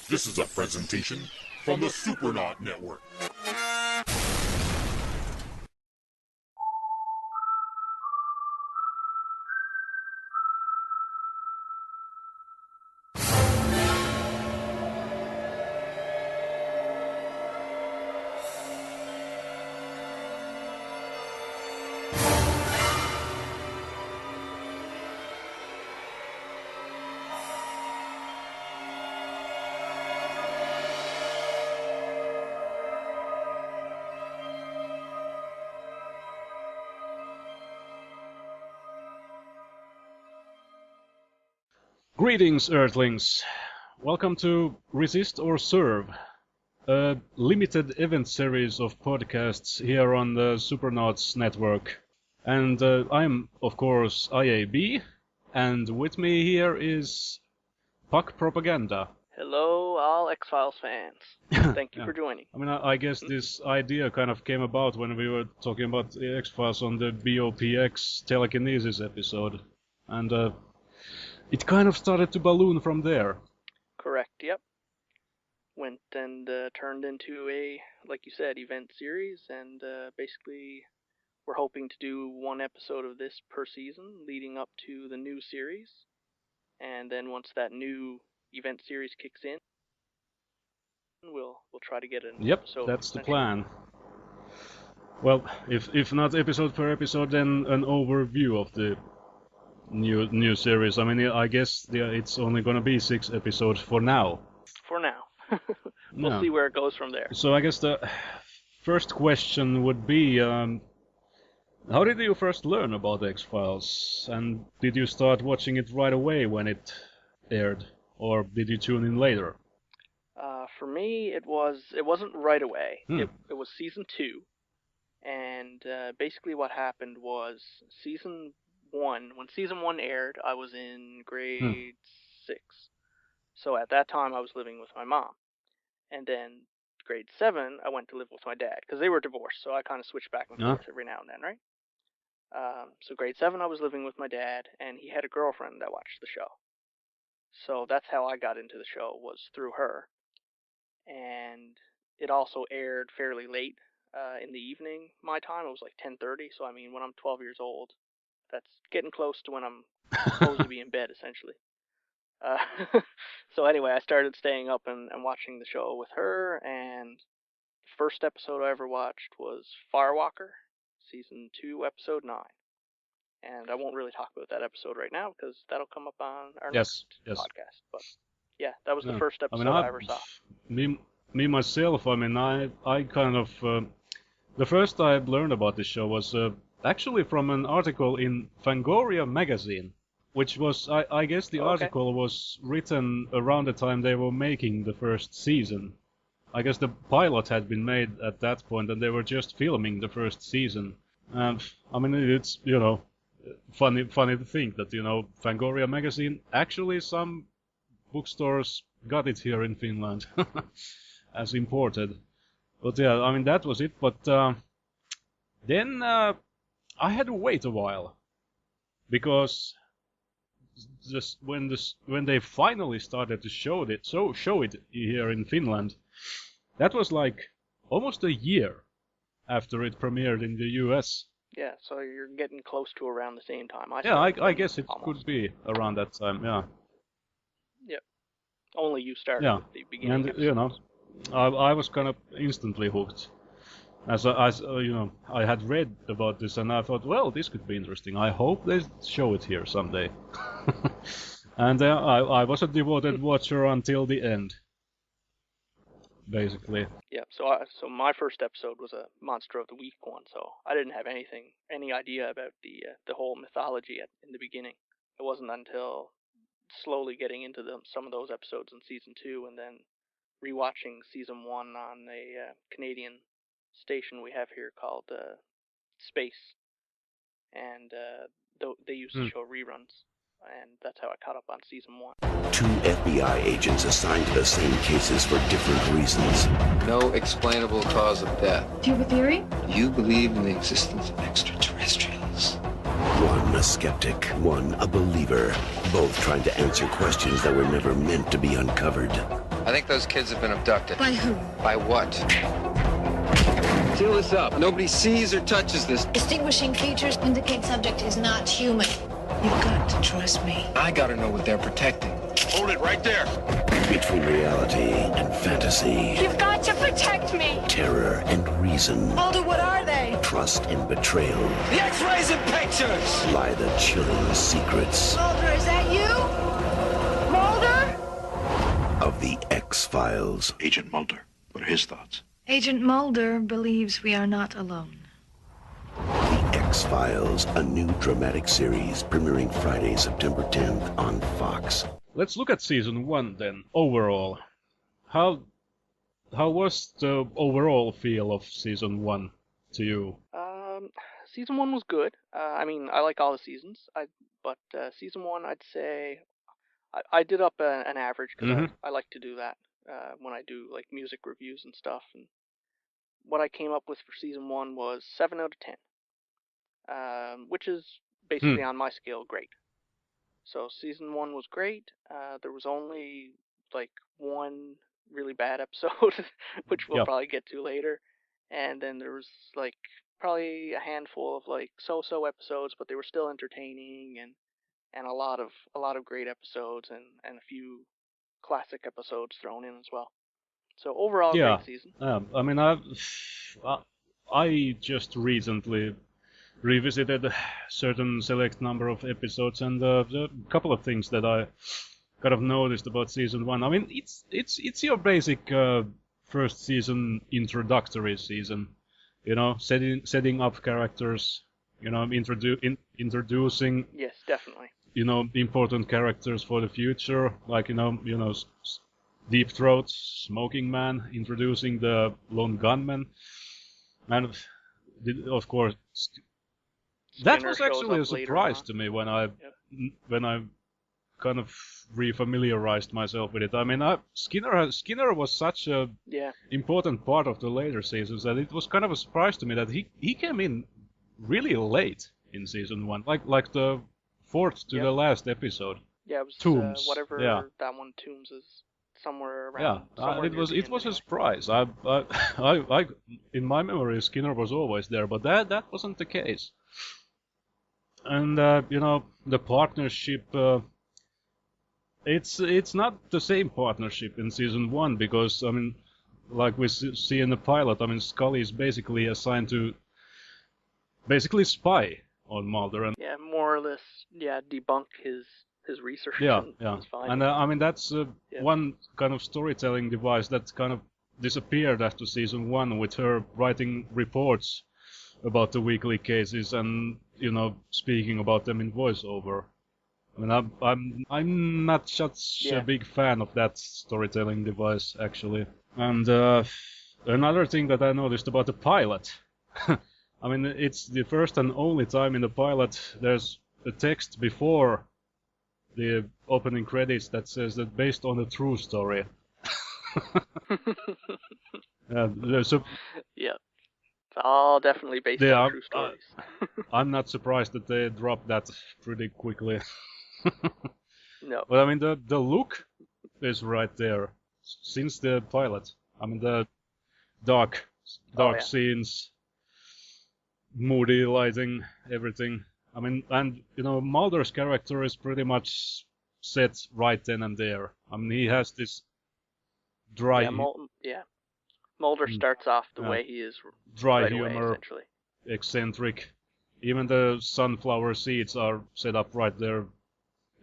This is a presentation from the Supernaut Network. Greetings, Earthlings! Welcome to Resist or Serve, a limited event series of podcasts here on the Supernauts network. And I'm, of course, IAB, and with me here is Puck Propaganda. Hello, all X-Files fans. Thank you for joining. I mean, I guess this idea kind of came about when we were talking about the X-Files on the BOPX telekinesis episode. And it kind of started to balloon from there. Correct, yep. Went and turned into a, like you said, event series, and basically we're hoping to do one episode of this per season leading up to the new series. And then once that new event series kicks in, we'll try to get an episode. Yep, that's the plan. Well, if not episode per episode, then an overview of the new series. I mean, I guess it's only gonna be 6 episodes for now. For now. We'll see where it goes from there. So I guess the first question would be, how did you first learn about X-Files? And did you start watching it right away when it aired? Or did you tune in later? For me, it wasn't right away. It was season 2. And basically what happened was season 1, when season 1 aired, I was in grade 6. So at that time, I was living with my mom. And then grade 7, I went to live with my dad, because they were divorced, so I kind of switched back and forth every now and then, right? So grade 7, I was living with my dad, and he had a girlfriend that watched the show. So that's how I got into the show, was through her. And it also aired fairly late in the evening, my time. It was like 10:30, so I mean, when I'm 12 years old, that's getting close to when I'm supposed to be in bed, essentially. So anyway, I started staying up and watching the show with her, and the first episode I ever watched was Firewalker, Season 2, Episode 9. And I won't really talk about that episode right now, because that'll come up on our next podcast. But yeah, that was the first episode I ever saw. Me myself, I mean, I kind of... the first I learned about this show was actually from an article in Fangoria magazine, which was, I guess the article was written around the time they were making the first season. I guess the pilot had been made at that point, and they were just filming the first season. I mean, it's, you know, funny to think that, you know, Fangoria magazine, actually some bookstores got it here in Finland as imported. But yeah, I mean, that was it. But then I had to wait a while, because just when they finally started to show it here in Finland, that was like almost a year after it premiered in the US. Yeah, so you're getting close to around the same time. I guess it could be around that time. Yeah. Yep. Only you started with the beginning. And episodes. you know, I was kind of instantly hooked. As you know, I had read about this, and I thought, well, this could be interesting. I hope they show it here someday. And I was a devoted watcher until the end, basically. Yeah. So my first episode was a Monster of the Week one, so I didn't have any idea about the whole mythology in the beginning. It wasn't until slowly getting into some of those episodes in season 2, and then rewatching season 1 on a Canadian station we have here called Space, and they used to show reruns, and that's how I caught up on season 1. 2 FBI agents assigned to the same cases for different reasons. No explainable cause of death. Do you have a theory? You believe in the existence of extraterrestrials. One a skeptic, one a believer, both trying to answer questions that were never meant to be uncovered. I think those kids have been abducted. By who? By what? Seal this up. Nobody sees or touches this. Distinguishing features indicate subject is not human. You've got to trust me. I gotta know what they're protecting. Hold it right there. Between reality and fantasy, You've got to protect me. terror and reason, Mulder, what are they? trust and betrayal, The X-rays and pictures! lie the chilling secrets Mulder, is that you? Mulder? of the X-Files. Agent Mulder, what are his thoughts? Agent Mulder believes we are not alone. The X-Files, a new dramatic series premiering Friday, September 10th on Fox. Let's look at season 1 then, overall. How was the overall feel of season 1 to you? Season 1 was good. I mean, I like all the seasons. But season 1, I'd say I did up an average because I like to do that when I do like music reviews and stuff. And what I came up with for season 1 was 7 out of 10, which is basically on my scale great. So season 1 was great. There was only like one really bad episode, which we'll probably get to later, and then there was like probably a handful of like so-so episodes, but they were still entertaining, and a lot of great episodes, and a few classic episodes thrown in as well. So overall, great season. I mean, I just recently revisited a certain select number of episodes, and the couple of things that I kind of noticed about season 1. I mean, it's your basic first season introductory season, you know, setting up characters, you know, introducing. Yes, definitely. You know, important characters for the future, like you know, Deep Throat, Smoking Man, introducing the lone gunman, and of course. That was actually a surprise to me when I kind of refamiliarized myself with it. I mean, Skinner was such a important part of the later seasons that it was kind of a surprise to me that he came in really late in season 1, like the fourth to the last episode. Yeah, it was Tombs. Whatever that one Tombs is. Somewhere around. It was a surprise. I in my memory Skinner was always there, but that wasn't the case. And you know, the partnership, it's not the same partnership in season 1, because I mean, like we see in the pilot, I mean, Scully is basically assigned to spy on Mulder, and more or less debunk his research. And I mean, that's one kind of storytelling device that kind of disappeared after season 1, with her writing reports about the weekly cases and, you know, speaking about them in voiceover. I mean, I'm not such a big fan of that storytelling device, actually. And another thing that I noticed about the pilot, I mean, it's the first and only time in the pilot there's a text before the opening credits that says that based on a true story. There's a... Yeah. It's all definitely based on true stories. I'm not surprised that they dropped that pretty quickly. No. But I mean, the look is right there since the pilot. I mean, the dark scenes, moody lighting, everything. I mean, and you know, Mulder's character is pretty much set right then and there. I mean, he has this dry... Mulder starts off the way he is, dry right humor, away, essentially. Eccentric. Even the sunflower seeds are set up right there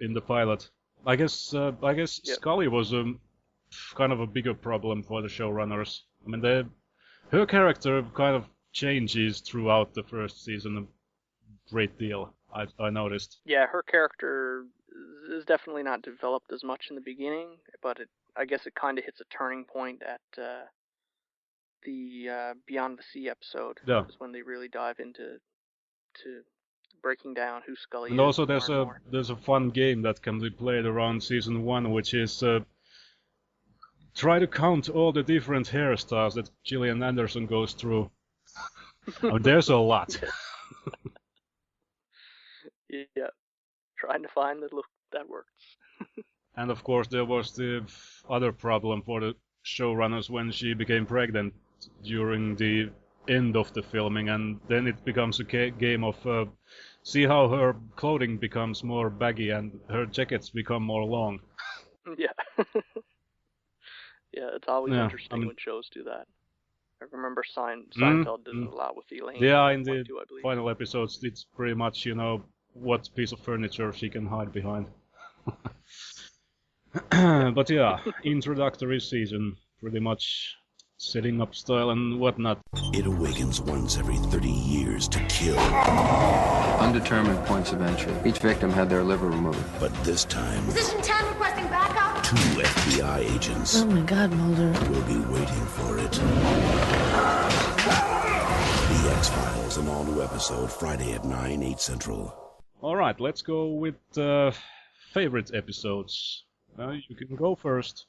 in the pilot. I guess Scully was kind of a bigger problem for the showrunners. I mean, her character kind of changes throughout the first season a great deal, I noticed. Yeah, her character is definitely not developed as much in the beginning, but I guess it kind of hits a turning point at the Beyond the Sea episode. Yeah. Is when they really dive into breaking down who Scully is. And also there's a fun game that can be played around season 1, which is try to count all the different hairstyles that Gillian Anderson goes through. I mean, there's a lot. Yeah, trying to find the look that works. And of course there was the other problem for the showrunners when she became pregnant during the end of the filming, and then it becomes a game of see how her clothing becomes more baggy and her jackets become more long. Yeah. Yeah, it's always interesting when shows do that. I remember Seinfeld did it a lot with Elaine. Yeah, in the too, I believe. final episodes, it's pretty much, what piece of furniture she can hide behind. But yeah, introductory season, pretty much setting up style and whatnot. It awakens once every 30 years to kill. Undetermined points of entry. Each victim had their liver removed. But this time, Position 10 requesting backup. 2 FBI agents Oh my God, Mulder. will be waiting for it. The X-Files, an all-new episode, Friday at 9, 8 Central. Alright, let's go with favorite episodes. You can go first.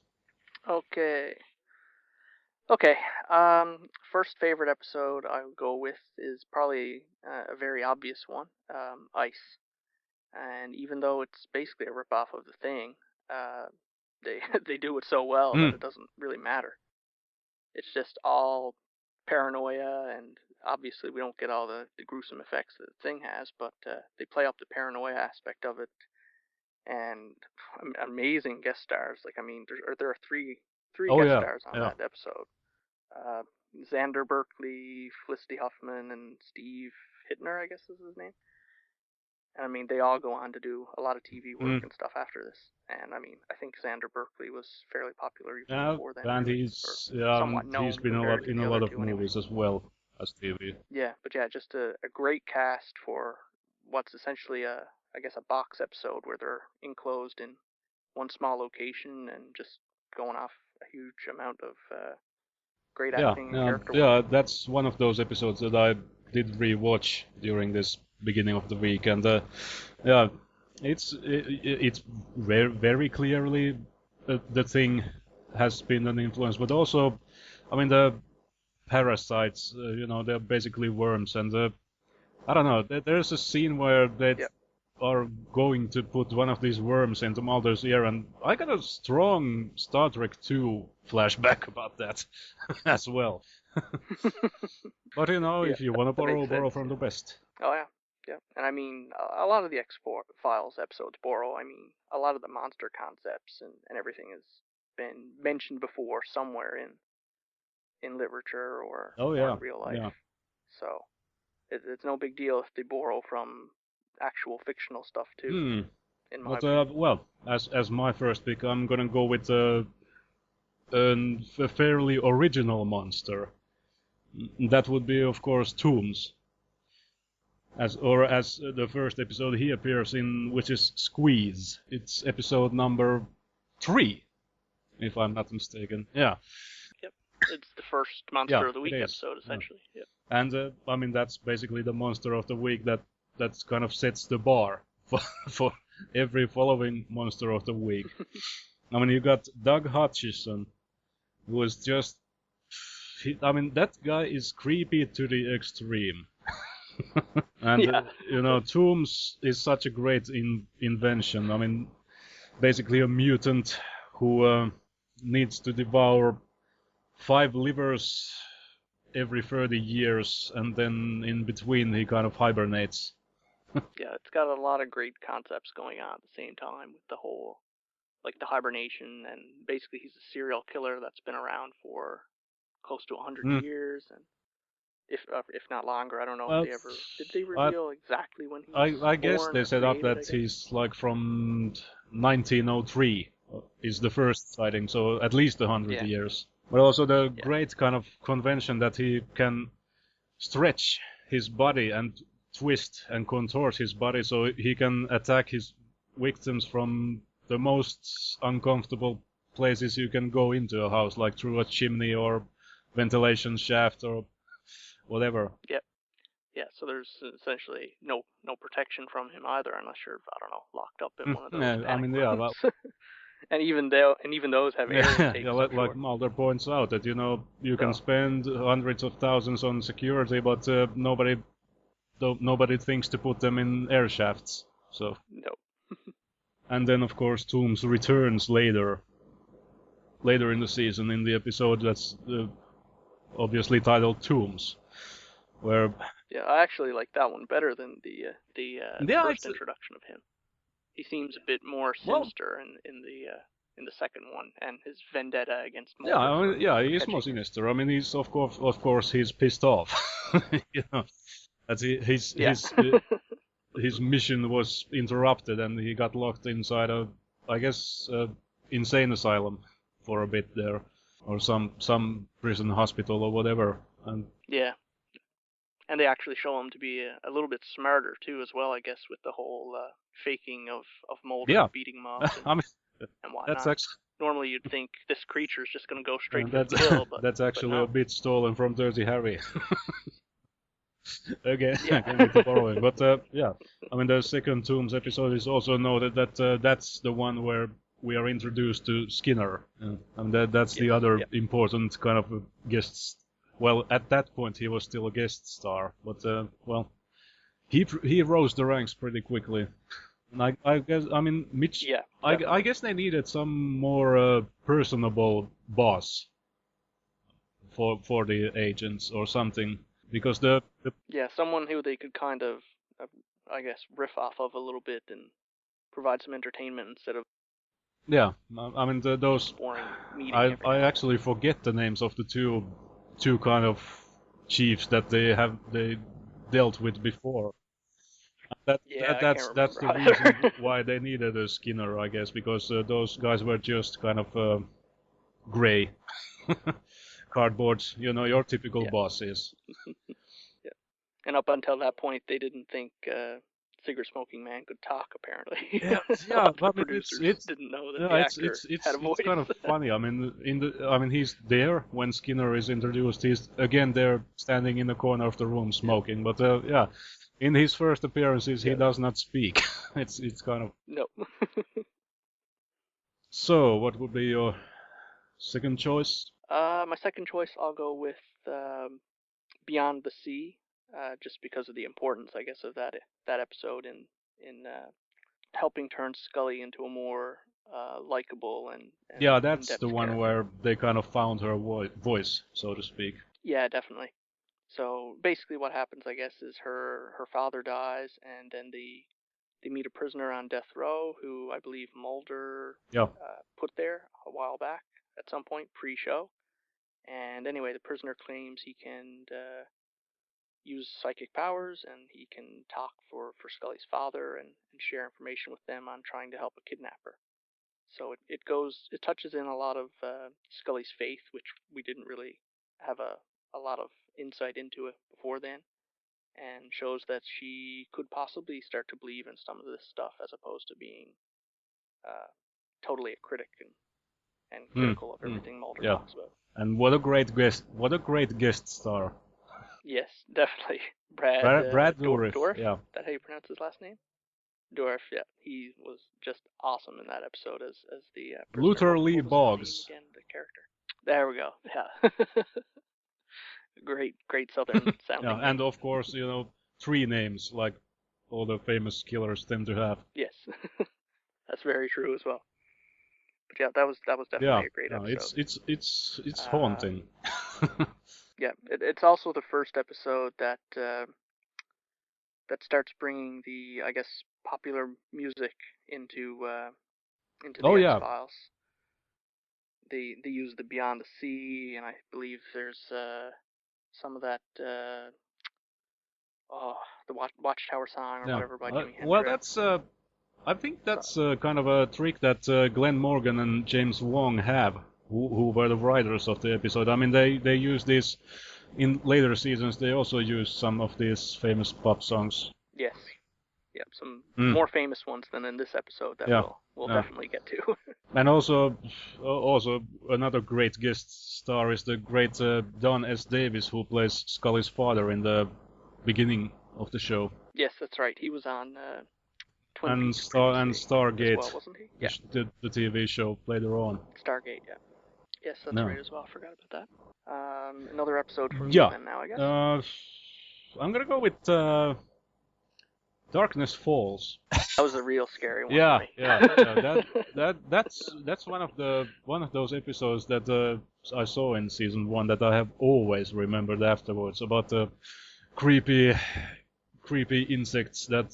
Okay. First favorite episode I'll go with is probably a very obvious one, Ice. And even though it's basically a ripoff of The Thing, they do it so well that it doesn't really matter. It's just all paranoia, and obviously we don't get all the gruesome effects that The Thing has, but they play up the paranoia aspect of it, and amazing guest stars. Like, I mean, there are three guest stars on that episode. Xander Berkeley, Felicity Huffman, and Steve Hittner, I guess is his name. And I mean, they all go on to do a lot of TV work and stuff after this. And I mean, I think Xander Berkeley was fairly popular even before then. And he's been in a lot of movies as well as TV. Yeah, but yeah, just a great cast for what's essentially a box episode where they're enclosed in one small location and just going off a huge amount of great acting and character work. Yeah, that's one of those episodes that I did rewatch during this beginning of the week, and it's very, very clearly The Thing has been an influence, but also, I mean, the parasites, they're basically worms, and I don't know, there's a scene where they are going to put one of these worms into Mulder's ear, and I got a strong Star Trek II flashback about that as well. But if you want to borrow from the best. Oh yeah. Yeah, and I mean, a lot of the X-Files episodes borrow. I mean, a lot of the monster concepts and everything has been mentioned before somewhere in literature or in real life. Yeah. So it's no big deal if they borrow from actual fictional stuff too. In my well, as my first pick, I'm gonna go with a fairly original monster. That would be, of course, Tooms. As the first episode he appears in, which is Squeeze. It's episode number 3, if I'm not mistaken. Yeah. Yep. It's the first Monster of the Week episode, essentially. Yeah. And I mean, that's basically the Monster of the Week that kind of sets the bar for every following Monster of the Week. I mean, you got Doug Hutchison, who is just... I mean, that guy is creepy to the extreme. And Tooms is such a great invention. I mean, basically a mutant who needs to devour 5 livers every 30 years, and then in between he kind of hibernates. Yeah, it's got a lot of great concepts going on at the same time with the whole, like, the hibernation, and basically he's a serial killer that's been around for close to 100 years, and if not longer. I don't know if did they reveal exactly when he was I guess born they set up created, that he's like from 1903 is the first sighting, so at least 100 years. But also the great kind of convention that he can stretch his body and twist and contort his body so he can attack his victims from the most uncomfortable places you can go into a house, like through a chimney or ventilation shaft or whatever. Yep. Yeah, so there's essentially no protection from him either, unless you're, I don't know, locked up in one of those panic rooms. And even those have air intakes. Like Mulder points out that you can spend hundreds of thousands on security, but nobody thinks to put them in air shafts. So no. And then, of course, Tooms returns later in the season in the episode that's obviously titled Tooms, where... Yeah, I actually like that one better than the first introduction of him. He seems a bit more sinister in the second one, and his vendetta against Mulder. He is more sinister. I mean, he's of course he's pissed off. You know, that his mission was interrupted, and he got locked inside a, I guess, insane asylum for a bit there, or some prison hospital or whatever. And yeah. And they actually show him to be a little bit smarter too, as well, I guess, with the whole faking of Mulder beating him up and whatnot. Normally, you'd think this creature's just going to go straight for the kill, but that's actually a bit stolen from Dirty Harry. Again, borrowing. But I mean, the second Tooms episode is also noted that that's the one where we are introduced to Skinner, and that's the other important kind of guest. Well, at that point he was still a guest star, but he rose the ranks pretty quickly. And I guess, I mean, Mitch. Yeah. I guess they needed some more personable boss for the agents or something, because someone who they could kind of, I guess, riff off of a little bit and provide some entertainment instead of. Yeah, I mean those. Boring meeting. I actually forget the names of the two kind of chiefs that they dealt with before. That's the reason why they needed a Skinner, I guess, because those guys were just kind of gray cardboard, you know, your typical bosses. Yeah, and up until that point, they didn't think cigarette smoking man could talk. Apparently, but producers didn't know that the actor had a voice. It's kind of funny. I mean, he's there when Skinner is introduced. He's again there, standing in the corner of the room smoking. But in his first appearances, he does not speak. It's kind of no. So, what would be your second choice? My second choice, I'll go with Beyond the Sea. Just because of the importance, I guess, of that episode in helping turn Scully into a more likable and that's the one character. where they kind of found her voice, so to speak. Yeah, definitely. So basically, what happens, I guess, is her father dies, and then they meet a prisoner on death row who I believe Mulder put there a while back at some point pre-show. And anyway, the prisoner claims he can use psychic powers, and he can talk for Scully's father and share information with them on trying to help a kidnapper. So it touches in a lot of Scully's faith, which we didn't really have a lot of insight into it before then, and shows that she could possibly start to believe in some of this stuff as opposed to being totally a critic and critical of everything Mulder talks about. And what a great guest star. Yes, definitely. Brad Dourif. Dourif? Yeah. Is that how you pronounce his last name? Dourif, yeah. He was just awesome in that episode as the Luther Lee Boggs. Again, the character. There we go. Yeah. great southern sounding. Yeah, and of course, you know, 3 names like all the famous killers tend to have. Yes. That's very true as well. But yeah, that was definitely a great episode. It's haunting. Yeah, it's also the first episode that starts bringing the, I guess, popular music into the X-Files. They use the Beyond the Sea, and I believe there's some of that the Watchtower song or whatever by Jimi Hendrix. Well, that's I think that's kind of a trick that Glenn Morgan and James Wong have, who were the writers of the episode. I mean, they use this in later seasons. They also use some of these famous pop songs. Yes. Yeah, some more famous ones than in this episode that we'll definitely get to. And also another great guest star is the great Don S. Davis, who plays Scully's father in the beginning of the show. Yes, that's right. He was on and Stargate, as well, wasn't he? Yeah. The TV show later on. Stargate, yeah. Yes, that's right as well. I forgot about that. Another episode from you then now, I guess. I'm gonna go with Darkness Falls. That was a real scary one Yeah, for me. yeah. That's one of those episodes that I saw in season 1 that I have always remembered afterwards, about the creepy insects that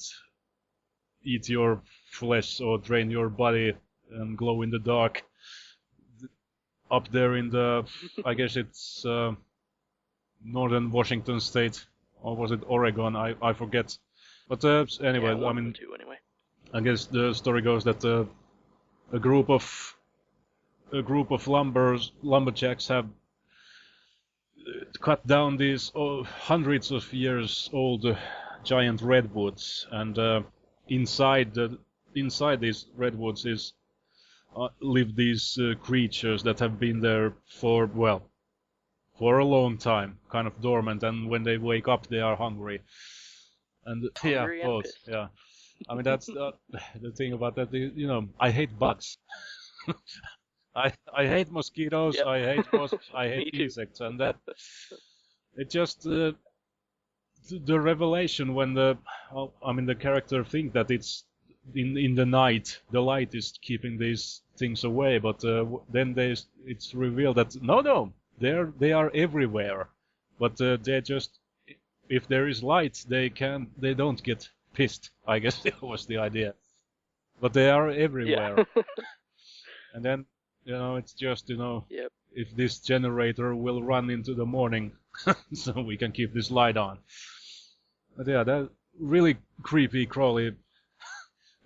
eat your flesh or drain your body and glow in the dark. Up there in the, I guess it's northern Washington state, or was it Oregon? I forget. But anyway, Yeah, I one mean, of the two anyway. I guess the story goes that a group of lumberjacks have cut down these hundreds of years old giant redwoods, and inside these redwoods live these creatures that have been there for a long time, kind of dormant, and when they wake up they are hungry. And Hungry and both, pissed. yeah. I mean, that's the thing about that. I hate bugs. I hate mosquitoes. Yep. I hate wasps. I Me hate too. insects, and that it just the revelation when the character think that it's in the night, the light is keeping these things away, but then it's revealed that no, they are everywhere, but they just, if there is light, they don't get pissed. I guess that was the idea, but they are everywhere. Yeah. And then it's just Yep. if this generator will run into the morning, so we can keep this light on. But yeah, that really creepy, crawly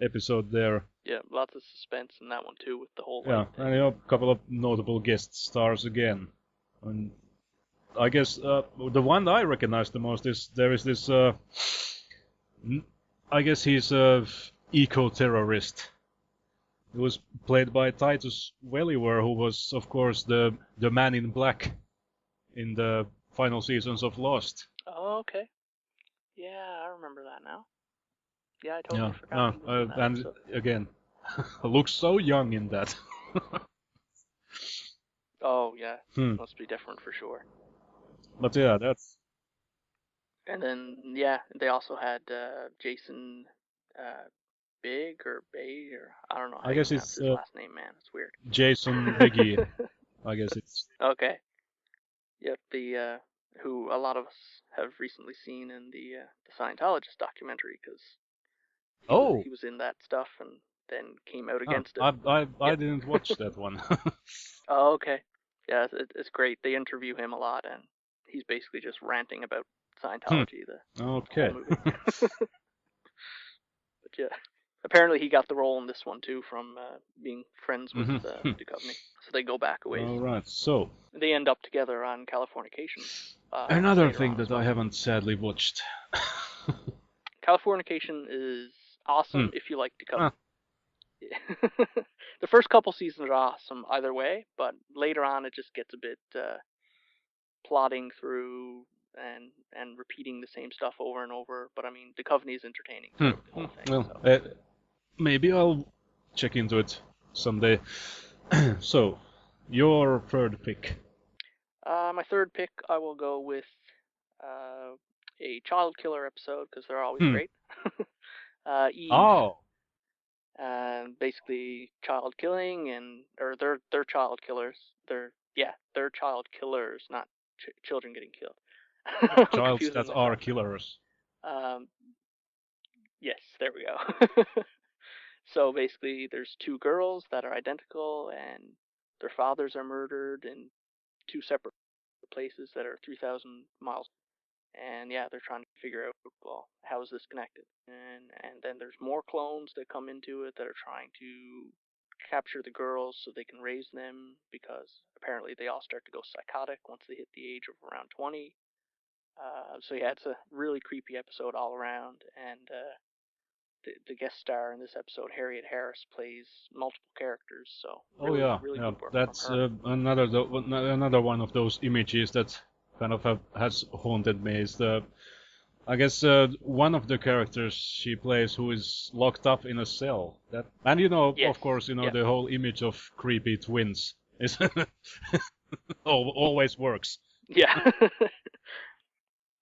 episode there. Yeah, lots of suspense in that one too, with the whole Yeah, light thing. and a couple of notable guest stars again. And I guess the one I recognize the most is there is this. I guess he's a eco-terrorist. He was played by Titus Welliver, who was, of course, the Man in Black in the final seasons of Lost. Oh, okay. Yeah, I remember that now. Yeah, I totally forgot. He was in that and episode. again, looks so young in that. Oh yeah, must be different for sure. But yeah, that's. And then yeah, they also had Jason Big or Bay, or I don't know how I you guess pronounce it's his last name, man. It's weird. Jason Biggie. I guess it's. Okay. Yep, the who a lot of us have recently seen in the Scientologist documentary, because he was in that stuff and then came out against it. I didn't watch that one. Oh, okay. Yeah, it's great. They interview him a lot, and he's basically just ranting about Scientology. The Okay. whole movie. But yeah, apparently he got the role in this one too from being friends with Duchovny. So they go back a ways. All right. So They end up together on Californication. another thing that that I haven't sadly watched. Californication is awesome if you like Duchovny. Ah. The first couple seasons are awesome either way, but later on it just gets a bit plodding through and repeating the same stuff over and over. But I mean, Duchovny is entertaining throughout the whole thing. Well, So. maybe I'll check into it someday. So, your third pick. My third pick, I will go with a child killer episode, because they're always great. Eve. Oh. Basically child killing, or they're child killers. They're child killers, not children getting killed. Childs that are killers. Yes, there we go. So basically, there's two girls that are identical, and their fathers are murdered in two separate places that are 3,000 miles. And yeah, they're trying to figure out, well, how is this connected? And then there's more clones that come into it that are trying to capture the girls so they can raise them, because apparently they all start to go psychotic once they hit the age of around 20. So yeah, it's a really creepy episode all around, and the guest star in this episode, Harriet Harris, plays multiple characters. So really, really good work. That's from her. another one of those images that kind of has haunted me. Is I guess one of the characters she plays who is locked up in a cell. And Yes. of course, Yep. the whole image of creepy twins is always works. Yeah.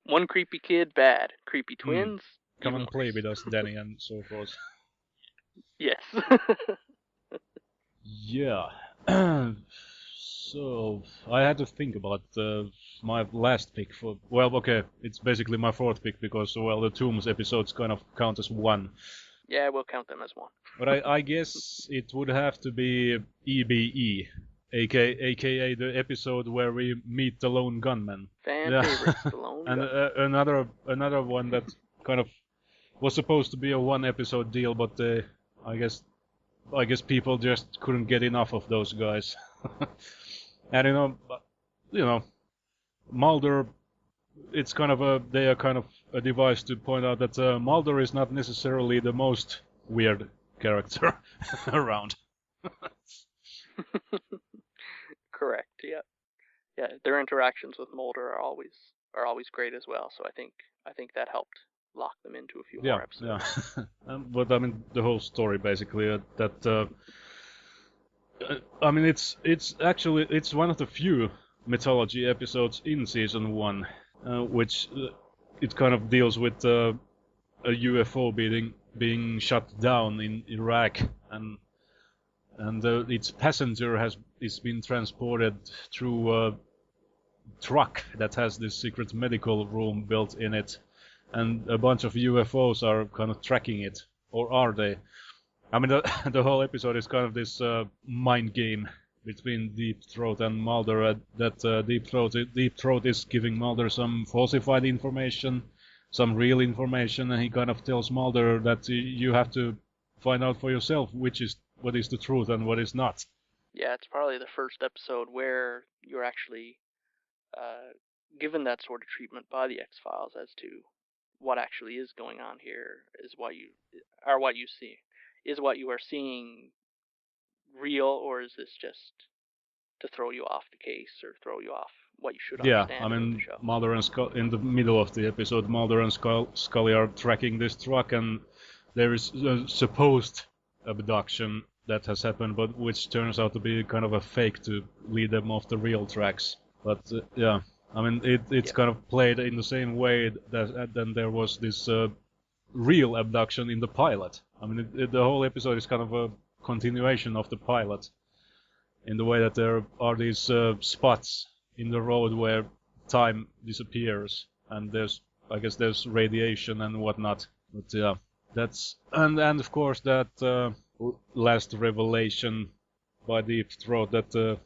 One creepy kid, bad. Creepy twins, come Even and play worse. with us, Danny, and so forth. Yes. Yeah. So I had to think about my last pick for. Well, okay, it's basically my fourth pick because the Tombs episodes kind of count as one. Yeah, we'll count them as one. But I guess it would have to be EBE, aka the episode where we meet the lone gunman. Fan favorites, the lone And gunman. another one that kind of was supposed to be a one episode deal, but I guess people just couldn't get enough of those guys. And Mulder, it's kind of they are kind of a device to point out that Mulder is not necessarily the most weird character around. Correct. Yeah. Yeah. Their interactions with Mulder are always great as well. So I think that helped lock them into a few more episodes. Yeah. But I mean, the whole story basically that. I mean, it's one of the few mythology episodes in season 1, which it kind of deals with a UFO being shut down in Iraq, and its passenger is been transported through a truck that has this secret medical room built in it, and a bunch of UFOs are kind of tracking it, or are they? I mean, the whole episode is kind of this mind game between Deep Throat and Mulder. Deep Throat is giving Mulder some falsified information, some real information, and he kind of tells Mulder that you have to find out for yourself what is the truth and what is not. Yeah, it's probably the first episode where you're actually given that sort of treatment by the X-Files as to what actually is going on here. Is what you see. Is what you are seeing real, or is this just to throw you off the case or throw you off what you should understand Yeah, I about mean, the show? Mulder and in the middle of the episode, Mulder and Scully are tracking this truck, and there is a supposed abduction that has happened, but which turns out to be kind of a fake to lead them off the real tracks. But yeah, I mean, it's kind of played in the same way that then there was this real abduction in the pilot. I mean, the whole episode is kind of a continuation of the pilot, in the way that there are these spots in the road where time disappears, and I guess there's radiation and whatnot. But yeah, that's and of course that last revelation by Deep Throat that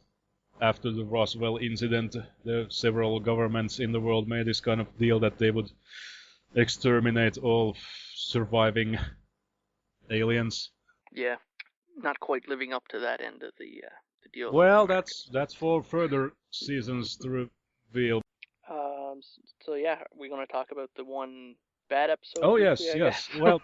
after the Roswell incident, several governments in the world made this kind of deal that they would exterminate all surviving aliens. Yeah, not quite living up to that end of the deal. Well, that's for further seasons to reveal. So yeah, we're gonna talk about the one bad episode. Oh briefly, yes. Well,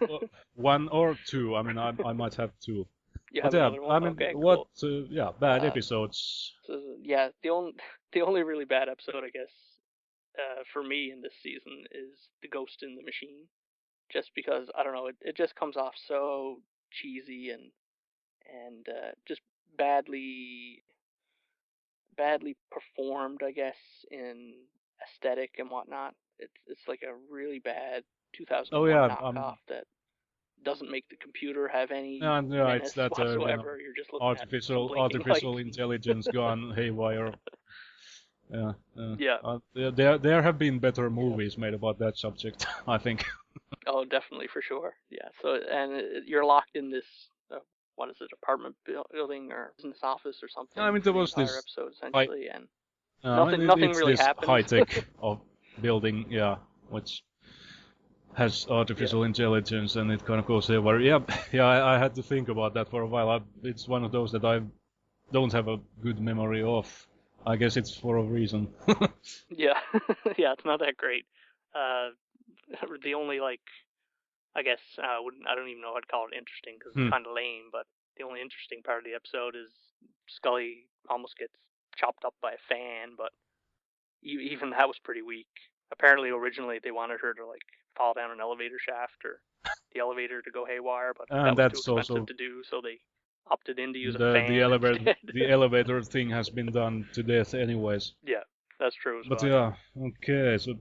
one or two. I mean, I might have two. You But have yeah, another one? I mean, Okay, what? cool. Bad episodes. So yeah, the only really bad episode, I guess, for me in this season is the Ghost in the Machine. Just because I don't know, it just comes off so cheesy and just badly performed, I guess, in aesthetic and whatnot. It's like a really bad 2001 knockoff that doesn't make the computer have any menace it's that whatsoever. You're just looking artificial at some blinking light. intelligence gone haywire. Yeah. There have been better movies made about that subject, I think. Oh, definitely, for sure. Yeah. So, and you're locked in this, what is it, apartment building or business office or something? I mean, there was this episode essentially, and nothing really happens. High tech of building, yeah, which has artificial intelligence, and it kind of goes haywire. Yeah, I had to think about that for a while. It's one of those that I don't have a good memory of. I guess it's for a reason. Yeah, yeah, it's not that great. The only I guess I don't even know how to call it interesting because it's kind of lame. But the only interesting part of the episode is Scully almost gets chopped up by a fan, but even that was pretty weak. Apparently, originally they wanted her to fall down an elevator shaft or the elevator to go haywire, but that was too expensive to do, so they opted in to use a fan instead. The elevator thing has been done to death anyways. Yeah, that's true as well. But yeah, okay, so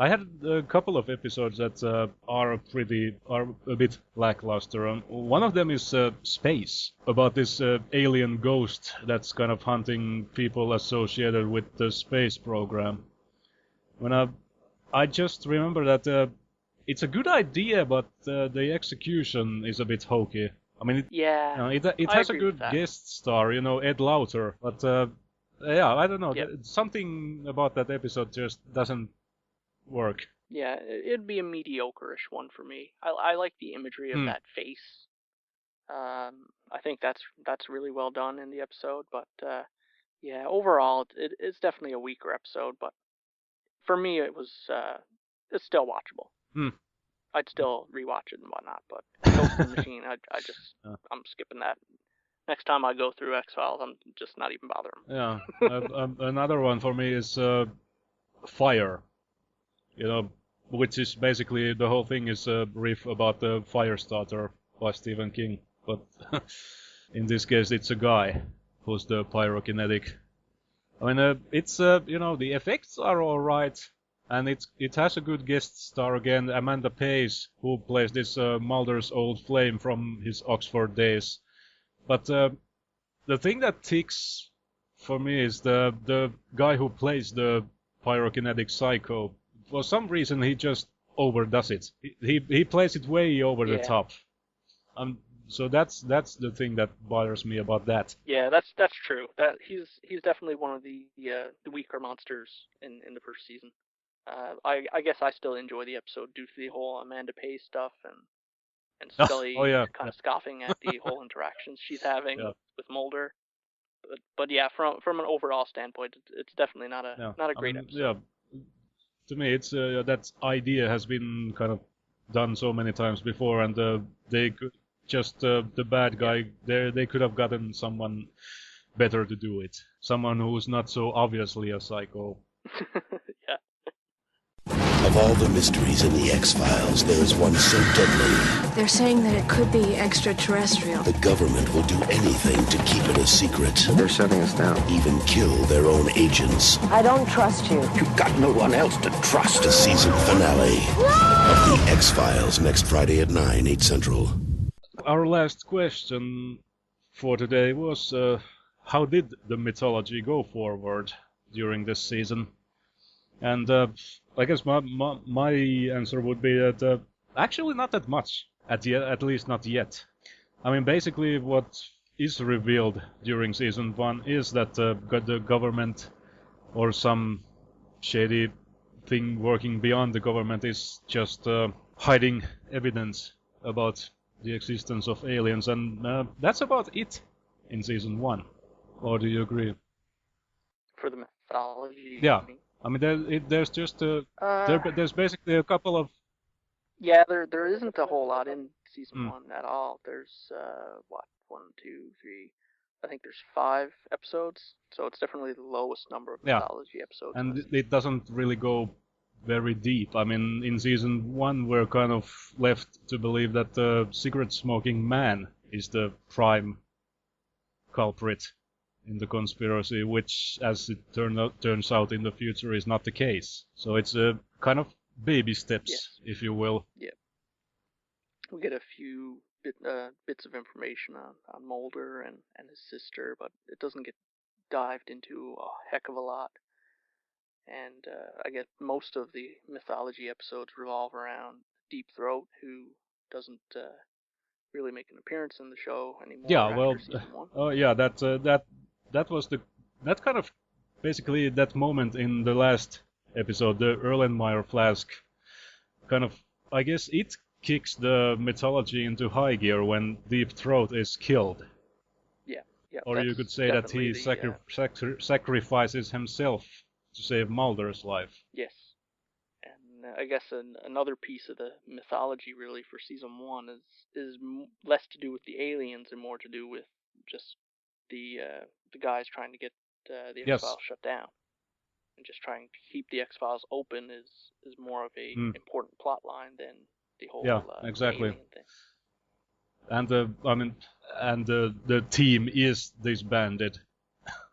I had a couple of episodes that are a bit lackluster. One of them is Space, about this alien ghost that's kind of hunting people associated with the space program. When I just remember that it's a good idea, but the execution is a bit hokey. I mean, it has a good guest star, Ed Lauter, but I don't know. Yep. Something about that episode just doesn't work. Yeah, it'd be a mediocre-ish one for me. I like the imagery of that face. I think that's really well done in the episode, but yeah, overall it's definitely a weaker episode. But for me, it's still watchable. I'd still rewatch it and whatnot, but Ghost in the Machine, I'm skipping that. Next time I go through X-Files, I'm just not even bothering. Yeah, another one for me is Fire. Which is basically the whole thing is a riff about the Firestarter by Stephen King, but in this case it's a guy who's the pyrokinetic. I mean, it's the effects are all right, and it has a good guest star again, Amanda Pays, who plays this Mulder's old flame from his Oxford days. But the thing that ticks for me is the guy who plays the pyrokinetic psycho. For some reason, he just overdoes it. He plays it way over the top. So that's the thing that bothers me about that. Yeah, that's true. That he's definitely one of the weaker monsters in the first season. I guess I still enjoy the episode due to the whole Amanda Pays stuff and Scully kind of scoffing at the whole interactions she's having with Mulder. But yeah, from an overall standpoint, it's definitely not a great episode. Yeah. To me, it's that idea has been kind of done so many times before, and they could just the bad guy they could have gotten someone better to do it, someone who's not so obviously a psycho. Yeah. Of all the mysteries in the X-Files, there is one so deadly. They're saying that it could be extraterrestrial. The government will do anything to keep it a secret. They're shutting us down. Even kill their own agents. I don't trust you. You've got no one else to trust. The season finale of the X-Files next Friday at 9, 8 Central. Our last question for today was, how did the mythology go forward during this season? And I guess my answer would be that actually not that much, at least not yet. I mean, basically what is revealed during season 1 is that the government or some shady thing working beyond the government is just hiding evidence about the existence of aliens, and that's about it in season 1. Or do you agree? For the mythology. Yeah. I mean, there's just there's basically a couple of. Yeah, there isn't a whole lot in season 1 at all. There's 1, 2, 3. I think there's 5 episodes, so it's definitely the lowest number of mythology episodes. And it doesn't really go very deep. I mean, in season 1, we're kind of left to believe that the cigarette-smoking man is the prime culprit in the conspiracy, which, as it turns out in the future, is not the case. So it's a kind of baby steps, if you will. Yeah. We get a few bits of information on Mulder and his sister, but it doesn't get dived into a heck of a lot. And I guess most of the mythology episodes revolve around Deep Throat, who doesn't really make an appearance in the show anymore. Yeah, well, season 1. oh yeah, that was that kind of basically that moment in the last episode, the Erlenmeyer flask, kind of, I guess it kicks the mythology into high gear when Deep Throat is killed. Yeah. Or you could say that he sacrifices himself to save Mulder's life. Yes. And I guess another piece of the mythology really for season 1 is less to do with the aliens and more to do with just the guys trying to get the X-Files shut down. And just trying to keep the X-Files open is more of a important plot line than the whole exactly. alien thing. And the team is disbanded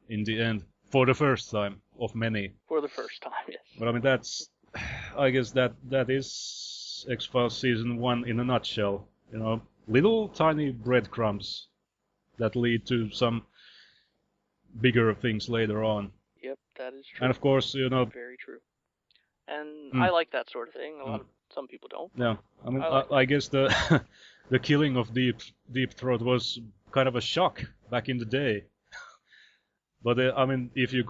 in the end for the first time of many. For the first time, yes. But I mean, that's I guess that is X-Files season 1 in a nutshell. You know, little tiny breadcrumbs that lead to some bigger things later on. Yep, that is true. And of course, you know, very true. And I like that sort of thing. Some people don't. Yeah, I mean, like I guess the the killing of Deep Throat was kind of a shock back in the day. But I mean, if you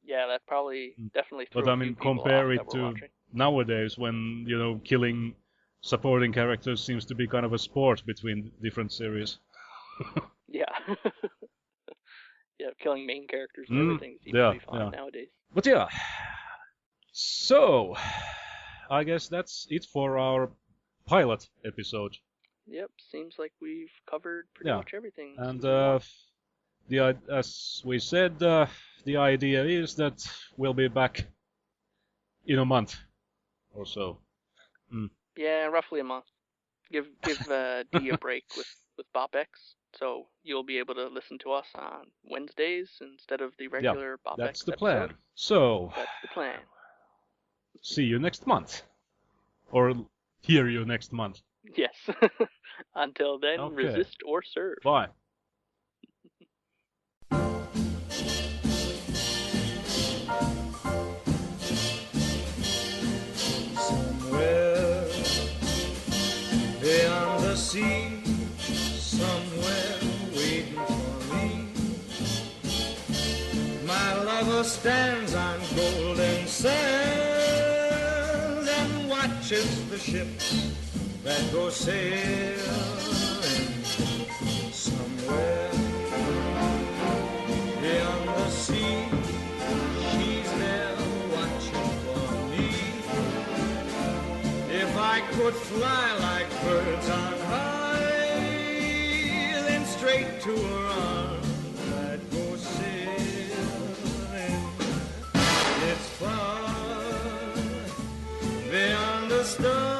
yeah, that probably definitely. Threw but I mean, compare it to watching. Nowadays, when you know killing supporting characters seems to be kind of a sport between different series. Yeah. Yeah, killing main characters and everything seems to be fun nowadays. But yeah, so I guess that's it for our pilot episode. Yep, seems like we've covered pretty much everything. And as we said, the idea is that we'll be back in a month or so. Yeah, roughly a month. Give D a break with BopX, so you'll be able to listen to us on Wednesdays instead of the regular BopX that's the episode. plan. So that's the plan. See you next month, or hear you next month. Yes. Until then, resist or serve. Bye. Somewhere beyond the sea, somewhere waiting for me, my lover stands on golden sands and watches the ships that go sailing. Somewhere beyond the sea, she's there watching for me. If I could fly like birds on high, then straight to her arms I'd go sailing. It's far beyond the stars,